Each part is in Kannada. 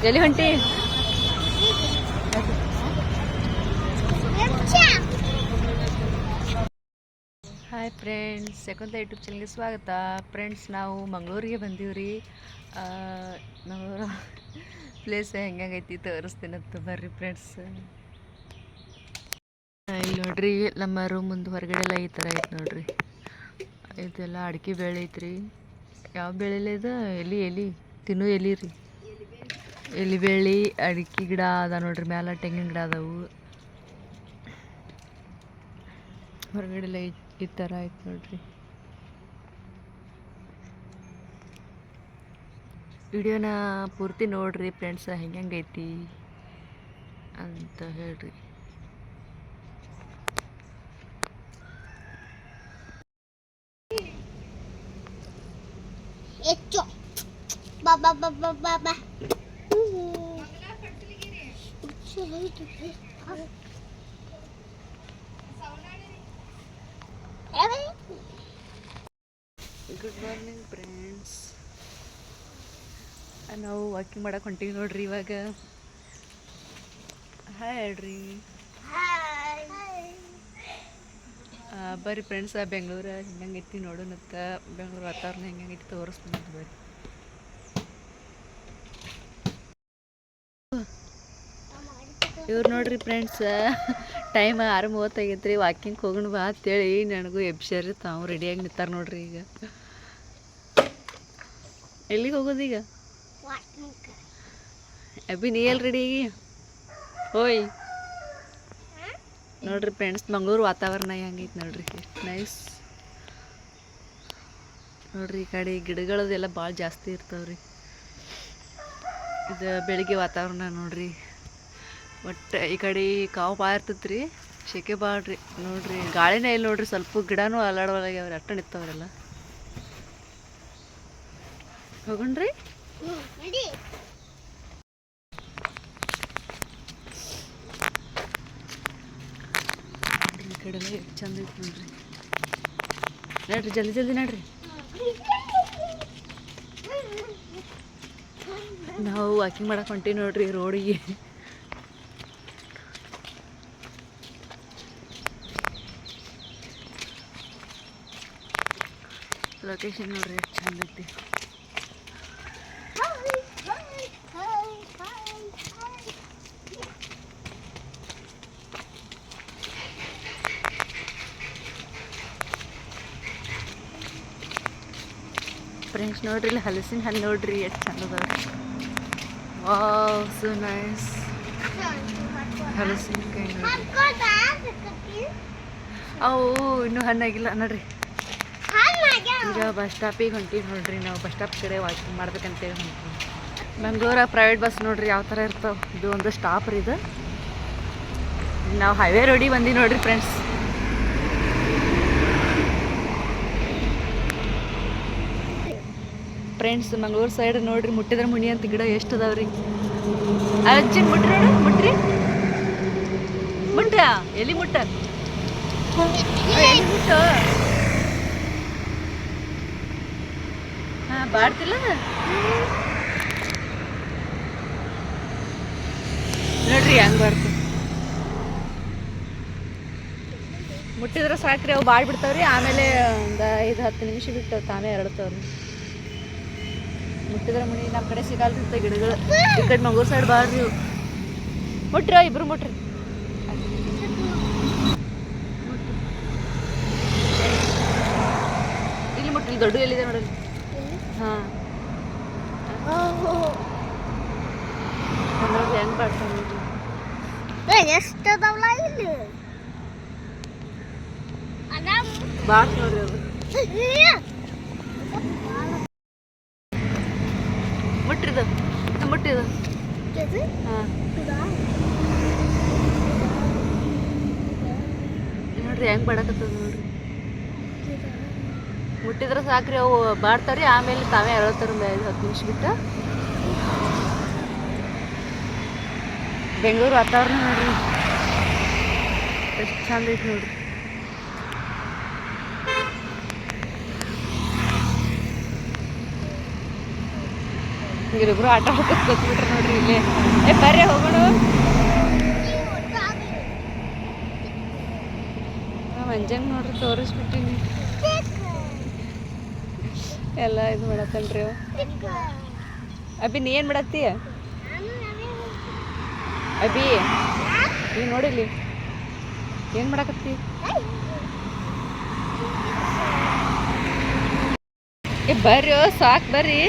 ಎಲ್ಲಿ ಹೊಂಟಿ? ಹಾಯ್ ಫ್ರೆಂಡ್ಸ್, ಶಕುಂತ ಯೂಟ್ಯೂಬ್ ಚಾನಲ್ಗೆ ಸ್ವಾಗತ. ಫ್ರೆಂಡ್ಸ್, ನಾವು ಮಂಗಳೂರಿಗೆ ಬಂದೀವ್ರಿ. ಮಂಗಳೂರು ಪ್ಲೇಸ್ ಹೆಂಗೈತಿ ತೋರಿಸ್ತೀನಂತ ಬರ್ರಿ ಫ್ರೆಂಡ್ಸ್. ಇಲ್ಲಿ ನೋಡ್ರಿ, ನಮ್ಮ ರೂಮ್ ಮುಂದೆ ಹೊರಗಡೆ ಎಲ್ಲ ಈ ಥರ ಐತೆ ನೋಡ್ರಿ. ಇದೆಲ್ಲ ಅಡಿಕೆ ಬೆಳೆ ಐತ್ರಿ. ಯಾವ ಬೆಳೆಲ್ಲ ಇದು? ಎಲಿ ತಿನ್ನು ಎಲಿ ರೀ. ಎಲಿ ಬೆಳ್ಳಿ ಅಡಿಕೆ ಗಿಡ ಅದ ನೋಡ್ರಿ. ಮ್ಯಾಲ ತೆಂಗಿನ ಗಿಡ ಅದಾವು. ಹೊರಗಡೆ ಈ ಥರ ಐತೆ ನೋಡ್ರಿ. ವಿಡಿಯೋನ ಪೂರ್ತಿ ನೋಡ್ರಿ ಫ್ರೆಂಡ್ಸ್, ಹೆಂಗೈತಿ ಅಂತ ಹೇಳ್ರಿ. ಬಾಬಾ ಬಾಬಾ ಬಾಬಾ ಗುಡ್ ಮಾರ್ನಿಂಗ್ ಫ್ರೆಂಡ್ಸ್. ನಾವು ವಾಕಿಂಗ್ ಮಾಡಕ್ಕೆ ಹೊಂಟೀವಿ ನೋಡ್ರಿ ಇವಾಗ. ಹಾಯ್ ಹೇಳ್ರಿ. ಬರ್ರಿ ಫ್ರೆಂಡ್ಸ್, ಬೆಂಗಳೂರು ಹೆಂಗೈತಿ ನೋಡೋಣಕ್ಕ. ಬೆಂಗಳೂರು ವಾತಾವರಣ ಹೆಂಗೈತಿ ತೋರಿಸ್ತೀನಿ ಬರ್ರಿ. ಇವ್ರು ನೋಡ್ರಿ ಫ್ರೆಂಡ್ಸ್, ಟೈಮ್ 6:30 ಆಗೈತ್ರಿ. ವಾಕಿಂಗ್ ಹೋಗೋಣ ಬಾ ಅಂತೇಳಿ ನನಗೂ ಎಬ್ಸರಿ ತಾವು ರೆಡಿಯಾಗಿ ನಿಂತಾರ ನೋಡ್ರಿ. ಈಗ ಎಲ್ಲಿಗೆ ಹೋಗೋದು ಈಗ? ಅಭಿ, ನೀ ಎಲ್ಲಿ ರೆಡಿ ಆಗಿ? ಓಯ್ ನೋಡ್ರಿ ಫ್ರೆಂಡ್ಸ್, ಮಂಗಳೂರು ವಾತಾವರಣ ಹೆಂಗೈತಿ ನೋಡ್ರಿ. ನೈಸ್ ನೋಡ್ರಿ. ಈ ಕಡೆ ಗಿಡಗಳದೆಲ್ಲ ಭಾಳ ಜಾಸ್ತಿ ಇರ್ತಾವ್ರಿ. ಇದು ಬೆಳಿಗ್ಗೆ ವಾತಾವರಣ ನೋಡ್ರಿ. ಒಟ್ಟು ಈ ಕಡೆ ಕಾವು ಭಾಳ ಇರ್ತೈತ್ರಿ, ಶೆಕೆ ಭಾಳ್ರಿ. ನೋಡ್ರಿ, ಗಾಳಿನೇ ಇಲ್ಲ ನೋಡ್ರಿ. ಸ್ವಲ್ಪ ಗಿಡನೂ ಅಲ್ಲಾಡೊಳಗೆ ಅವ್ರಿ, ಅಟ್ಟ ನಿಂತವ್ರೆಲ್ಲ. ಹೋಗೋಣ್ರಿ. ಈ ಕಡೆ ಎಲ್ಲ ಎಷ್ಟು ಚಂದ ಐತಿ ನೋಡ್ರಿ. ನಡ್ರಿ, ಜಲ್ದಿ ಜಲ್ದಿ ನಡ್ರಿ. ನಾವು ವಾಕಿಂಗ್ ಮಾಡಕ್ಕೆ ಹೊಂಟೀವಿ ನೋಡ್ರಿ ರೋಡಿಗೆ. ಲೊಕೇಶನ್ ನೋಡ್ರಿ ಎಷ್ಟು ಚಂದ ಐತಿ. ಫ್ರೆಂಡ್ಸ್ ನೋಡ್ರಿ, ಇಲ್ಲಿ ಹಲಸಿನ ಹಣ್ಣು ನೋಡ್ರಿ ಎಷ್ಟು ಚಂದ ಅದಾವ್ರಿ. Wow, so nice. ಹಲಸಿನಕಾಯಿ ನೋಡ್ರಿ. ಅವು ಇನ್ನೂ ಹಣ್ಣಾಗಿಲ್ಲ ನೋಡ್ರಿ. ಈಗ ಬಸ್ ಸ್ಟಾಪಿಗೆ ಹೊಂಟೀವಿ ನೋಡ್ರಿ. ನಾವು ಬಸ್ ಸ್ಟಾಪ್ ಕಡೆ ವಾಕಿಂಗ್ ಮಾಡ್ಬೇಕಂತೇಳಿ ಹೊಂಟೀವಿ. ಬೆಂಗಳೂರ ಪ್ರೈವೇಟ್ ಬಸ್ ನೋಡ್ರಿ ಯಾವ ಥರ ಇರ್ತಾವೆ. ಇದು ಒಂದು ಸ್ಟಾಪ್ ರೀ. ಇದು ನಾವು ಹೈವೇ ರೋಡಿಗೆ ಬಂದೀವಿ ನೋಡ್ರಿ ಫ್ರೆಂಡ್ಸ್. ಫ್ರೆಂಡ್ಸ್, ಮಂಗಳೂರು ಸೈಡ್ ನೋಡ್ರಿ, ಮುಟ್ಟಿದ್ರೆ ಮುನಿ ಅಂತ ಗಿಡ ಎಷ್ಟು ಅದಾವ್ರಿ. ಅಜ್ಜಿ ಮುಟ್ರಿ ನೋಡು, ಮುಟ್ರಿ ಮುಟ್ಟ. ಎಲ್ಲಿ ಮುಟ್ಟ? ಎಲ್ಲಿ ಮುಟ್ಟು? ಹಾಂ, ಬಾಡ್ತಿಲ್ಲ ನೋಡ್ರಿ ಹೆಂಗೆ ಬಾಡ್ತು. ಮುಟ್ಟಿದ್ರೆ ಸಾಕ್ರಿ, ಅವು ಬಾಡ್ಬಿಡ್ತಾವ್ರಿ. ಆಮೇಲೆ ಒಂದು 5-10 ನಿಮಿಷ ಬಿಟ್ಟು ತಾನೇ ಎರಡ್ತಾವ್ರಿ. ಮುಟ್ಟಿದ್ರೆ ಮುನಿ. ನಮ್ಮ ಕಡೆ ಸಿಗಲ್ರಿ ಗಿಡಗಳು. ಈ ಕಡೆ ಮಂಗಳೂರು ಸೈಡ್ ಬಾಳ್ರಿ. ಮುಟ್ರಿ, ಇಬ್ರು ಮುಟ್ರಿ. ಇಲ್ಲಿ ಮುಟ್ರಿ, ದೊಡ್ಡ ಎಲ್ಲಿದೆ ನೋಡ್ರಿ. ಹಾಂ, ನೋಡ್ರಿ ಹೆಂಗೆ ಬಾಡ್ತಾವ ನೋಡ್ರಿ. ಎಷ್ಟು ಅದಾವಲ್ಲ ಇಲ್ಲಿ ಬಾಡ್ಸ್ ನೋಡ್ರಿ ಅದು. ಮುಟ್ರಿದು, ಮುಟ್ಟಿದು. ಹಾಂ ನೋಡ್ರಿ ಹೆಂಗೆ ಬಾಡಕತ್ತದ ನೋಡ್ರಿ. ಮುಟ್ಟಿದ್ರೆ ಸಾಕ್ರಿ, ಅವು ಬಾಡ್ತಾವ್ರಿ. ಆಮೇಲೆ ತಾವೇ ಅರಳ್ತಾರ 5-10 ನಿಮಿಷ ಬಿಟ್ಟು. ಬೆಂಗಳೂರು ವಾತಾವರಣ ನೋಡ್ರಿ ಎಷ್ಟು ಚಂದ ಐತಿ ನೋಡ್ರಿ. ಇವ್ರಿಬ್ರು ಆಟ ಆಡ್ಕೊತ ಕೂತ್ಬಿಟ್ರೆ ನೋಡ್ರಿ ಇಲ್ಲೇ. ಬರ್ರಿ ಹೋಗೋಣ. ಮಂಜಂಗೆ ನೋಡ್ರಿ ತೋರಿಸ್ಬಿಟ್ಟಿನಿ ಎಲ್ಲ ಇದು ಮಾಡತ್ತನ್ರಿ ಅವ. ಅಭಿ ನೀ ಏನು ಮಾಡತ್ತಿ? ಅಭಿ ನೀ ನೋಡಿಲಿ ಏನು ಮಾಡಕತ್ತಿ? ಬರ್ರಿ ಸಾಕು ಬರ್ರಿ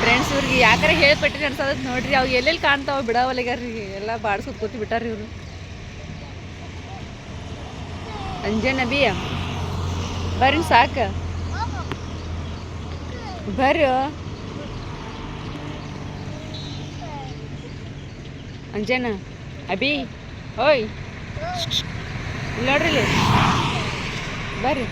ಫ್ರೆಂಡ್ಸ್. ಇವ್ರಿಗೆ ಯಾಕಾರ ಹೇಳ್ಪಟ್ಟಿರಿ ಅನ್ಸದ ನೋಡ್ರಿ. ಅವು ಎಲ್ಲೆಲ್ಲಿ ಕಾಣ್ತಾವ ಬಿಡವಲ್ಲಿಗಾರ್ರಿ ಎಲ್ಲ ಬಾಡ್ಸ್ಕೊತ ಕೂತಿ ಬಿಟ್ಟಾರ್ರಿ ಇವರು. ಅಂಜನ್ ಅಭಿ ಬರ್ರಿ ಸಾಕು ಬರ್ರಿ. ಅಂಜನ ಅಭಿ ಓಯ್ ಇಲ್ಲಿ ನೋಡ್ರಿ ಇಲ್ಲಿ ಬರ್ರಿ.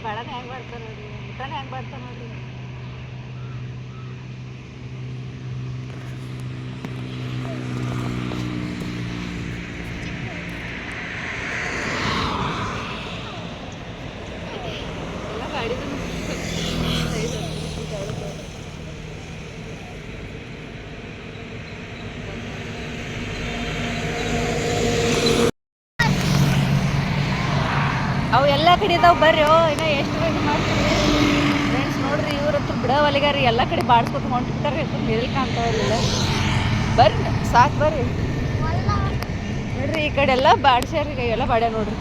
ಬಾಳನೇ ಹೆಂಗೆ ಮಾಡ್ತಾನೆ ನೋಡ್ರಿ, ಊಟನೇ ಹೆಂಗೆ ಮಾಡ್ತಾನೆ ನೋಡ್ರಿ. ಎಲ್ಲ ಗಾಡಿದು ಅವು ಎಲ್ಲ ಕಡೆ ಇದಾವೆ ಬರ್ರಿ. ಇನ್ನೂ ಎಷ್ಟು ಇದು ಮಾಡ್ತೀವಿ ಫ್ರೆಂಡ್ಸ್. ನೋಡ್ರಿ ಇವ್ರ ಹತ್ರ ಬಿಡವಲ್ಲಿಗಾರಿ ಎಲ್ಲ ಕಡೆ ಬಾಡ್ಸ್ಕೊತ ಹೊಂಟ್ಬಿಟ್ಟಾರೆ. ನೀರಲ್ಲಿ ಕಾಣ್ತಾವಿಲ್ಲ. ಬರ್ರಿ ಸಾಕು ಬರ್ರಿ ನೋಡ್ರಿ. ಈ ಕಡೆ ಎಲ್ಲ ಬಾಡ್ಸ್ಯಾರ ಎಲ್ಲ ಬಾಡ್ಯ ನೋಡ್ರಿ.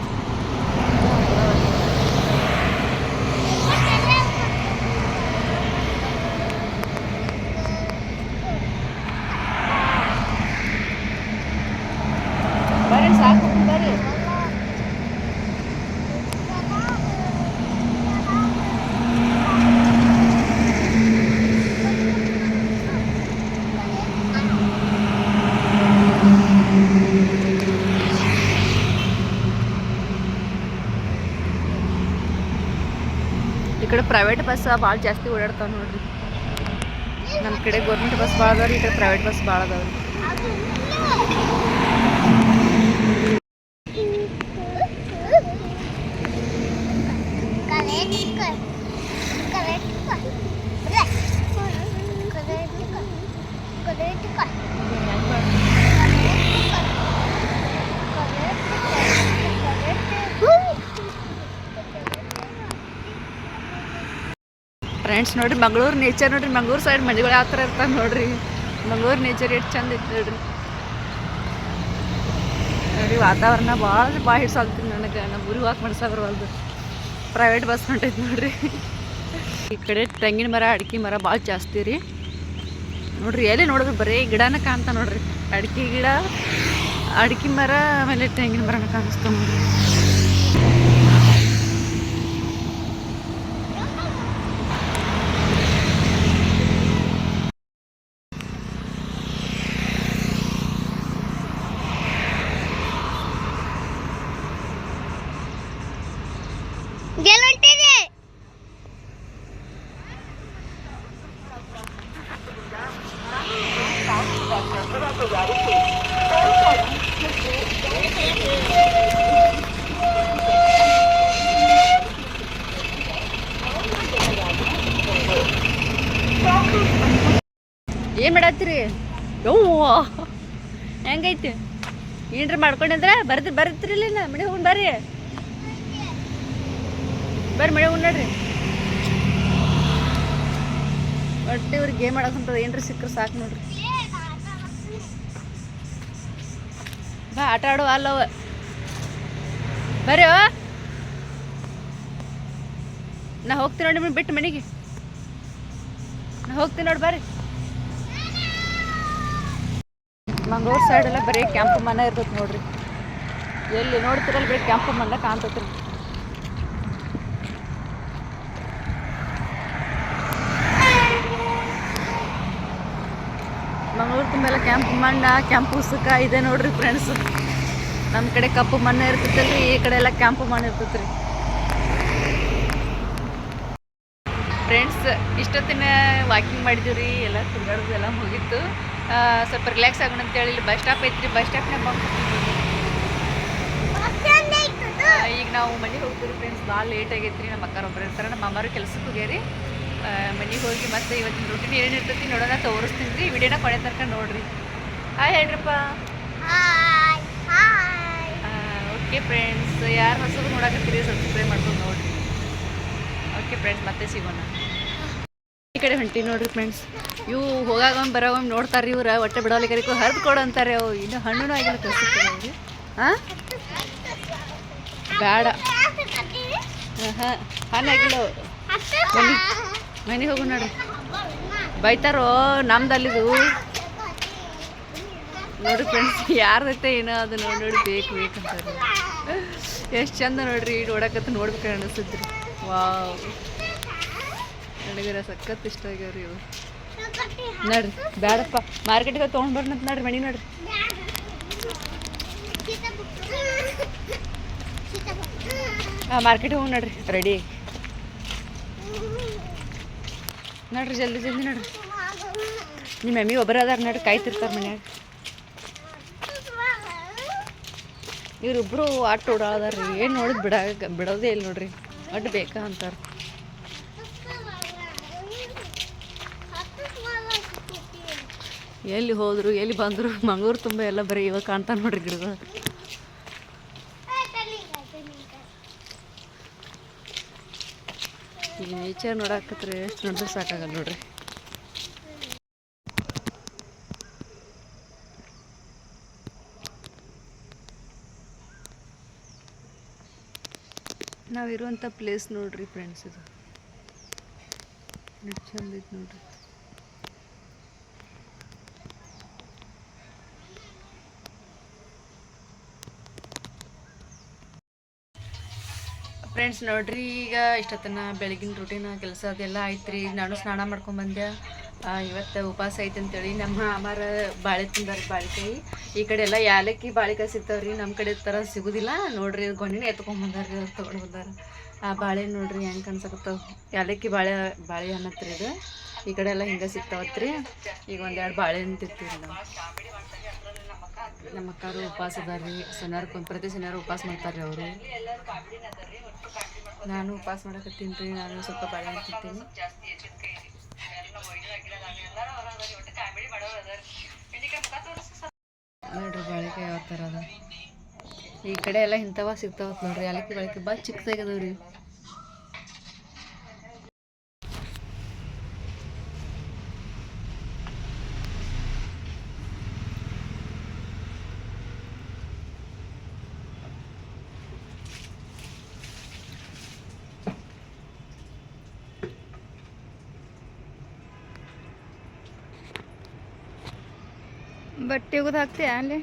ಬರ್ರಿ ಸಾಕು ಬರ್ರಿ. ಈ ಕಡೆ ಪ್ರೈವೇಟ್ ಬಸ್ ಭಾಳ ಜಾಸ್ತಿ ಓಡಾಡ್ತಾವೆ ನೋಡ್ರಿ. ನಮ್ಮ ಕಡೆ ಗೌರ್ಮೆಂಟ್ ಬಸ್ ಭಾಳ ಅದಾವ್ರಿ, ಈ ಕಡೆ ಪ್ರೈವೇಟ್ ಬಸ್ ಭಾಳ ಅದಾವ್ರಿ. ಫ್ರೆಂಡ್ಸ್ ನೋಡ್ರಿ ಮಂಗಳೂರು ನೇಚರ್ ನೋಡ್ರಿ. ಮಂಗಳೂರು ಸೈಡ್ ಮನೆಗಳು ಯಾವ ಥರ ಇರ್ತಾವೆ ನೋಡ್ರಿ. ಮಂಗಳೂರು ನೇಚರ್ ಎಷ್ಟು ಚಂದ ಇತ್ತು ನೋಡ್ರಿ. ನೋಡಿ ವಾತಾವರಣ ಭಾಳ ಹಿಡ್ಸಾಗ್ತೀನಿ ನನಗೆ. ನಮ್ಮ ಊರಿಗೆ ವಾಕ್ ಮಾಡ್ಸೋದ್ರವಲ್ದು ಪ್ರೈವೇಟ್ ಬಸ್ ಹೊಂಟೈತೆ ನೋಡ್ರಿ. ಈ ಕಡೆ ತೆಂಗಿನ ಮರ ಅಡಿಕೆ ಮರ ಭಾಳ ಜಾಸ್ತಿ ರೀ ನೋಡ್ರಿ. ಎಲ್ಲಿ ನೋಡಿದ್ರು ಬರೀ ಗಿಡನ ಕಾಣ್ತಾ ನೋಡ್ರಿ. ಅಡಿಕೆ ಗಿಡ, ಅಡಿಕೆ ಮರ, ಆಮೇಲೆ ತೆಂಗಿನ ಮರನ ಕಾಣಿಸ್ತಾವ ನೋಡ್ರಿ. ಏನು ಮಾಡತ್ತೀರಿ? ಯವ್ವ ಹೆಂಗೈತಿ? ಏನ್ರಿ ಮಾಡ್ಕೊಂಡ್ರೆ ಬರ್ತೀರಿಲ್ಲ ಮನೆ ಹೋಗಿ ಬರ್ರಿ ಮನೆ ಹೋಗಿ ನೋಡ್ರಿ. ಒಟ್ಟು ಇವ್ರಿಗೆ ಗೇಮ್ ಆಡೋಕಂತದ ಏನ್ರಿ ಸಿಕ್ಕರು ಸಾಕು ನೋಡ್ರಿ. ಬಾ ಆಟ ಆಡು ಅಲ್ಲವ ಬರ್ರಿ. ನಾ ಹೋಗ್ತೀನಿ ನೋಡಿ ನಿಮ್ಮನ್ನು ಬಿಟ್ಟು ಮನೆಗೆ. ನಾ ಹೋಗ್ತೀನಿ ನೋಡಿ ಬರ್ರಿ. ಮಂಗಳೂರು ಸೈಡ್ ಎಲ್ಲ ಬರೀ ಕೆಂಪು ಮನೆ ಇರ್ತೈತೆ ನೋಡ್ರಿ. ಎಲ್ಲಿ ನೋಡ್ತಿರಲ್ಲ ಬರೀ ಕೆಂಪು ಮನೆ ಕಾಣ್ತೈತ್ರಿ. ಮಂಗಳೂರು ತುಂಬೆಲ್ಲ ಕೆಂಪು ಮಣ್ಣ, ಕೆಂಪು ಉಸುಕ ಇದೆ ನೋಡ್ರಿ ಫ್ರೆಂಡ್ಸ್. ನಮ್ಮ ಕಡೆ ಕಪ್ಪು ಮಣ್ಣು ಇರ್ತೈತಲ್ರಿ, ಈ ಕಡೆ ಎಲ್ಲ ಕೆಂಪು ಮಣ್ಣು ಇರ್ತೈತ್ರಿ ಫ್ರೆಂಡ್ಸ್. ಇಷ್ಟೊತ್ತಿನ ವಾಕಿಂಗ್ ಮಾಡಿದ್ದೀವಿ ರೀ, ಎಲ್ಲ ತಿರುಗಾಡೋದು ಎಲ್ಲ ಮುಗೀತು. ಸ್ವಲ್ಪ ರಿಲ್ಯಾಕ್ಸ್ ಆಗೋಣ ಅಂತೇಳಿ ಇಲ್ಲಿ ಬಸ್ ಸ್ಟಾಪ್ ಐತ್ರಿ. ಬಸ್ ಸ್ಟಾಪ್ನಾಗ ಬಂದು ಈಗ ನಾವು ಮನೆಗೆ ಹೋಗ್ತೀವಿ ಫ್ರೆಂಡ್ಸ್. ಭಾಳ ಲೇಟ್ ಆಗೈತ್ರಿ. ನಮ್ಮ ಅಕ್ಕಾರ ಒಬ್ಬರು ಇರ್ತಾರೆ, ನಮ್ಮ ಅಮ್ಮರು ಕೆಲ್ಸಕ್ಕೆ ಹೋಗ್ಯಾರಿ. ಮನೆಗೆ ಹೋಗಿ ಮತ್ತೆ ಇವತ್ತಿನ ರೂಟೀನ್ ಏನಿರ್ತೈತಿ ನೋಡೋಣ, ತೋರಿಸ್ತೀನಿ ರೀ. ವಿಡಿಯೋನ ಕೊನೆ ತನಕ ನೋಡ್ರಿ. ಹಾಯ್ ಹೇಳ್ರಪ್ಪ. ಓಕೆ ಫ್ರೆಂಡ್ಸ್, ಯಾರು ಹೊಸದು ನೋಡಕತ್ತೀರಿ ಸಬ್ಸ್ಕ್ರೈಬ್ ಮಾಡ್ಕೊಂಡು ನೋಡ್ರಿ. ಓಕೆ ಫ್ರೆಂಡ್ಸ್, ಮತ್ತೆ ಸಿಗೋಣ. ಈ ಕಡೆ ಹೊಂಟಿ ನೋಡ್ರಿ ಫ್ರೆಂಡ್ಸ್. ಇವು ಹೋಗಾಗೊಮ್ಮೆ ಬರೋಗೊಮ್ಮೆ ನೋಡ್ತಾರೆ ಇವ್ರ, ಹೊಟ್ಟೆ ಬಿಡೋಲಿಕ್ಕೆ ಹರಿದು ಕೊಡು ಅಂತಾರೆ. ಅವು ಇನ್ನೂ ಹಣ್ಣು ಆಗಿಲ್ಲ ಕಳ್ಸಿರ್ತಾರೆ ಅವ್ರಿ. ಹಾಂ ಬೇಡ, ಹಾಂ ಹಾನಾಗಿಲ್ಲ. ಮನೆಗೆ ಹೋಗು ನೋಡ್ರಿ. ಬೈತಾರೋ ನಮ್ದಲ್ಲಿದು ನೋಡ್ರಿ ಫ್ರೆಂಡ್ಸ್. ಯಾರ್ದೈತೆ ಏನೋ ಅದು ನೋಡಿ ಬೇಕು ಬೇಕಂತಾರೆ. ಎಷ್ಟು ಚಂದ ನೋಡ್ರಿ. ನೋಡಕತ್ತ ನೋಡ್ಬೇಕು ಅನಿಸಿದ್ರಿ. ವಾವ್, ನನಗರ ಸಖತ್ ಇಷ್ಟ ಆಗ್ಯಾವ್ರಿ ಇವು. ನೋಡ್ರಿ ಬೇಡಪ್ಪ, ಮಾರ್ಕೆಟಿಗೆ ತೊಗೊಂಡ್ಬರ್ನಂತ ನೋಡ್ರಿ. ಮನೆ ನೋಡ್ರಿ. ಹಾಂ ಮಾರ್ಕೆಟಿಗೆ ಹೋಗಿ ನೋಡ್ರಿ. ರೆಡಿ ನೋಡ್ರಿ, ಜಲ್ದಿ ಜಲ್ದಿ ನೋಡ್ರಿ. ನಿಮ್ಮ ಮಮ್ಮಿ ಒಬ್ಬರು ಅದಾರ ನೋಡ್ರಿ, ಕಾಯ್ತಿರ್ತಾರೆ ಮನ್ಯಾಗ. ಇವ್ರಿಬ್ರು ಆಟ ಓಡಾಡದಾರ್ರಿ. ಏನು ನೋಡಿದ್ ಬಿಡೋದೇ ಇಲ್ಲ ನೋಡ್ರಿ. ಅಡ್ಡು ಬೇಕಾ ಅಂತಾರೆ. ಎಲ್ಲಿ ಹೋದ್ರು ಎಲ್ಲಿ ಬಂದರು ಮಂಗಳೂರು ತುಂಬ ಎಲ್ಲ ಬರೀ ಇವಾಗ ಕಾಣ್ತಾನೆ ನೋಡ್ರಿ ಗಿಡಗಳು. ಈ ನೇಚರ್ ನೋಡಾಕತ್ರೆ ಎಷ್ಟು ನೋಡಿದ್ರೆ ಸಾಕಾಗಲ್ಲ ನೋಡ್ರಿ. ನಾವಿರುವಂಥ ಪ್ಲೇಸ್ ನೋಡ್ರಿ ಫ್ರೆಂಡ್ಸ್. ಇದು ಎಷ್ಟು ಚಂದ ಐತೆ ನೋಡ್ರಿ. ಫ್ರೆಂಡ್ಸ್ ನೋಡ್ರಿ, ಈಗ ಇಷ್ಟೊತ್ತನ ಬೆಳಗಿನ ರೂಟೀನ್ ಕೆಲಸ ಅದೆಲ್ಲ ಆಯ್ತು ರೀ. ನಾನು ಸ್ನಾನ ಮಾಡ್ಕೊಂಡ್ಬಂದೆ. ಇವತ್ತು ಉಪವಾಸ ಐತೆ ಅಂತೇಳಿ ನಮ್ಮ ಅಮ್ಮಾರ ಬಾಳೆ ತಿಂದಾರ, ಬಾಳೆಕಾಯಿ. ಈ ಕಡೆ ಎಲ್ಲ ಯಾಲಕ್ಕಿ ಬಾಳೆಕಾಯಿ ಸಿಗ್ತಾವ್ರಿ, ನಮ್ಮ ಕಡೆ ಥರ ಸಿಗೋದಿಲ್ಲ ನೋಡ್ರಿ. ಗೊಣ್ಣಿನ ಎತ್ಕೊಂಡ್ಬಂದಾರ್ರಿ, ಅವ್ರು ತೊಗೊಂಡು ಬಂದಾರ. ಆ ಬಾಳೆ ನೋಡ್ರಿ ಹೆಂಗೆ ಕಾಣಿಸಕತ್ತಾವ. ಯಾಲಕ್ಕಿ ಬಾಳೆಹಣ್ಣು ಹತ್ರ ಇದು. ಈ ಕಡೆ ಎಲ್ಲ ಹಿಂಗೆ ಸಿಗ್ತಾವತ್ರಿ. ಈಗ ಒಂದೆರಡು ಬಾಳೆಹಣ್ಣು ತಿಂತೀವಿ ನಾವು. ನಮ್ಮ ಅಕ್ಕಾರು ಉಪವಾಸ ಅದಾರ್ರಿ. ಪ್ರತಿ ಶನಿವಾರ ಉಪವಾಸ ಮಾಡ್ತಾರೆ ಅವರು. ನಾನು ಉಪವಾಸ ಮಾಡಕತ್ತೀನಿ ರೀ. ನಾನು ಸ್ವಲ್ಪ ಬಾಳೆಹಣ್ಣು ತಿಂತೀನಿ ನೋಡ್ರಿ. ಬಾಳೆಕಾಯಿ ಯಾವ ಥರ ಅದ. ಈ ಕಡೆ ಎಲ್ಲ ಇಂಥವ ಸಿಗ್ತಾವತ್ ನೋಡ್ರಿ. ಯಾಲಕ್ಕಿ ಬಾಳೆಕಾಯಿ ಭಾಳ ಚಿಕ್ಕದಾಗದವ್ರಿ. ಬಟ್ಟೆ ಒಗದು ಹಾಕ್ತೀಯ ಅಲ್ಲಿ?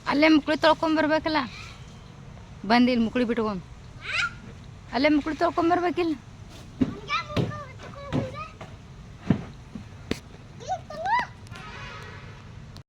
ಅಲ್ಲೇ ಮುಕ್ಳಿ ತೊಳ್ಕೊಂಬರ್ಬೇಕಲ್ಲ ಬಂದು ಇಲ್ಲಿ ಮುಕ್ಳಿ ಬಿಟ್ಕೊಂಡು ಅಲ್ಲೇ ಮುಕ್ಳಿ ತೊಳ್ಕೊಂಬರ್ಬೇಕಿಲ್ಲ